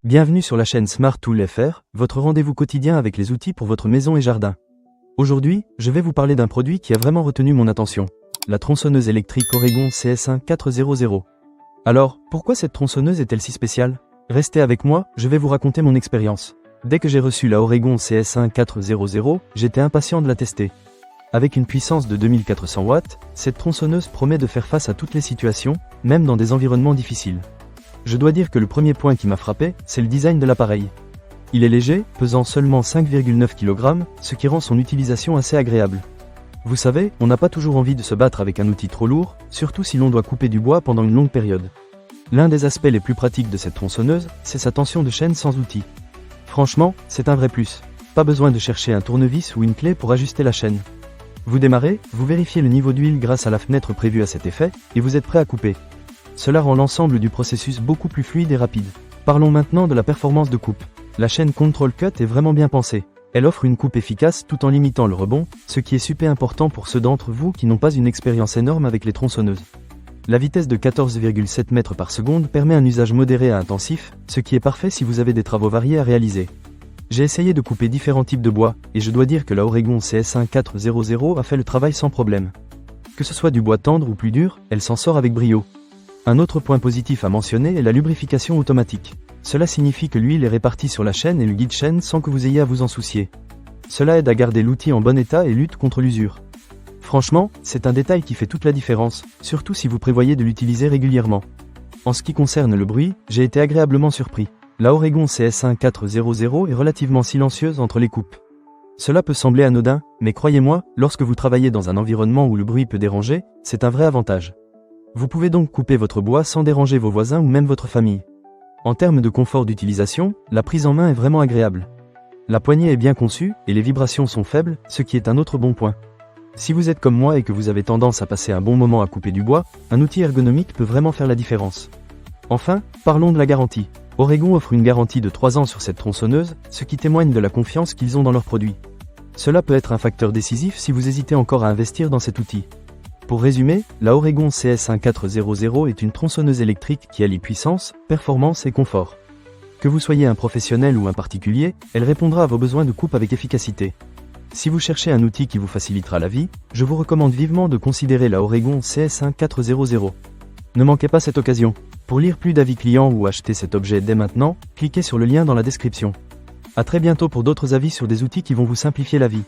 Bienvenue sur la chaîne Smart Tool FR, votre rendez-vous quotidien avec les outils pour votre maison et jardin. Aujourd'hui, je vais vous parler d'un produit qui a vraiment retenu mon attention. La tronçonneuse électrique Oregon CS1 400. Alors, pourquoi cette tronçonneuse est-elle si spéciale? Restez avec moi, je vais vous raconter mon expérience. Dès que j'ai reçu la Oregon CS1 400, j'étais impatient de la tester. Avec une puissance de 2400 watts, cette tronçonneuse promet de faire face à toutes les situations, même dans des environnements difficiles. Je dois dire que le premier point qui m'a frappé, c'est le design de l'appareil. Il est léger, pesant seulement 5,9 kg, ce qui rend son utilisation assez agréable. Vous savez, on n'a pas toujours envie de se battre avec un outil trop lourd, surtout si l'on doit couper du bois pendant une longue période. L'un des aspects les plus pratiques de cette tronçonneuse, c'est sa tension de chaîne sans outil. Franchement, c'est un vrai plus. Pas besoin de chercher un tournevis ou une clé pour ajuster la chaîne. Vous démarrez, vous vérifiez le niveau d'huile grâce à la fenêtre prévue à cet effet, et vous êtes prêt à couper. Cela rend l'ensemble du processus beaucoup plus fluide et rapide. Parlons maintenant de la performance de coupe. La chaîne Control Cut est vraiment bien pensée. Elle offre une coupe efficace tout en limitant le rebond, ce qui est super important pour ceux d'entre vous qui n'ont pas une expérience énorme avec les tronçonneuses. La vitesse de 14,7 mètres par seconde permet un usage modéré à intensif, ce qui est parfait si vous avez des travaux variés à réaliser. J'ai essayé de couper différents types de bois, et je dois dire que la Oregon CS1 400 a fait le travail sans problème. Que ce soit du bois tendre ou plus dur, elle s'en sort avec brio. Un autre point positif à mentionner est la lubrification automatique. Cela signifie que l'huile est répartie sur la chaîne et le guide-chaîne sans que vous ayez à vous en soucier. Cela aide à garder l'outil en bon état et lutte contre l'usure. Franchement, c'est un détail qui fait toute la différence, surtout si vous prévoyez de l'utiliser régulièrement. En ce qui concerne le bruit, j'ai été agréablement surpris. La Oregon CS1 400 est relativement silencieuse entre les coupes. Cela peut sembler anodin, mais croyez-moi, lorsque vous travaillez dans un environnement où le bruit peut déranger, c'est un vrai avantage. Vous pouvez donc couper votre bois sans déranger vos voisins ou même votre famille. En termes de confort d'utilisation, la prise en main est vraiment agréable. La poignée est bien conçue, et les vibrations sont faibles, ce qui est un autre bon point. Si vous êtes comme moi et que vous avez tendance à passer un bon moment à couper du bois, un outil ergonomique peut vraiment faire la différence. Enfin, parlons de la garantie. Oregon offre une garantie de 3 ans sur cette tronçonneuse, ce qui témoigne de la confiance qu'ils ont dans leurs produits. Cela peut être un facteur décisif si vous hésitez encore à investir dans cet outil. Pour résumer, la Oregon CS1 400 est une tronçonneuse électrique qui allie puissance, performance et confort. Que vous soyez un professionnel ou un particulier, elle répondra à vos besoins de coupe avec efficacité. Si vous cherchez un outil qui vous facilitera la vie, je vous recommande vivement de considérer la Oregon CS1 400. Ne manquez pas cette occasion. Pour lire plus d'avis clients ou acheter cet objet dès maintenant, cliquez sur le lien dans la description. À très bientôt pour d'autres avis sur des outils qui vont vous simplifier la vie.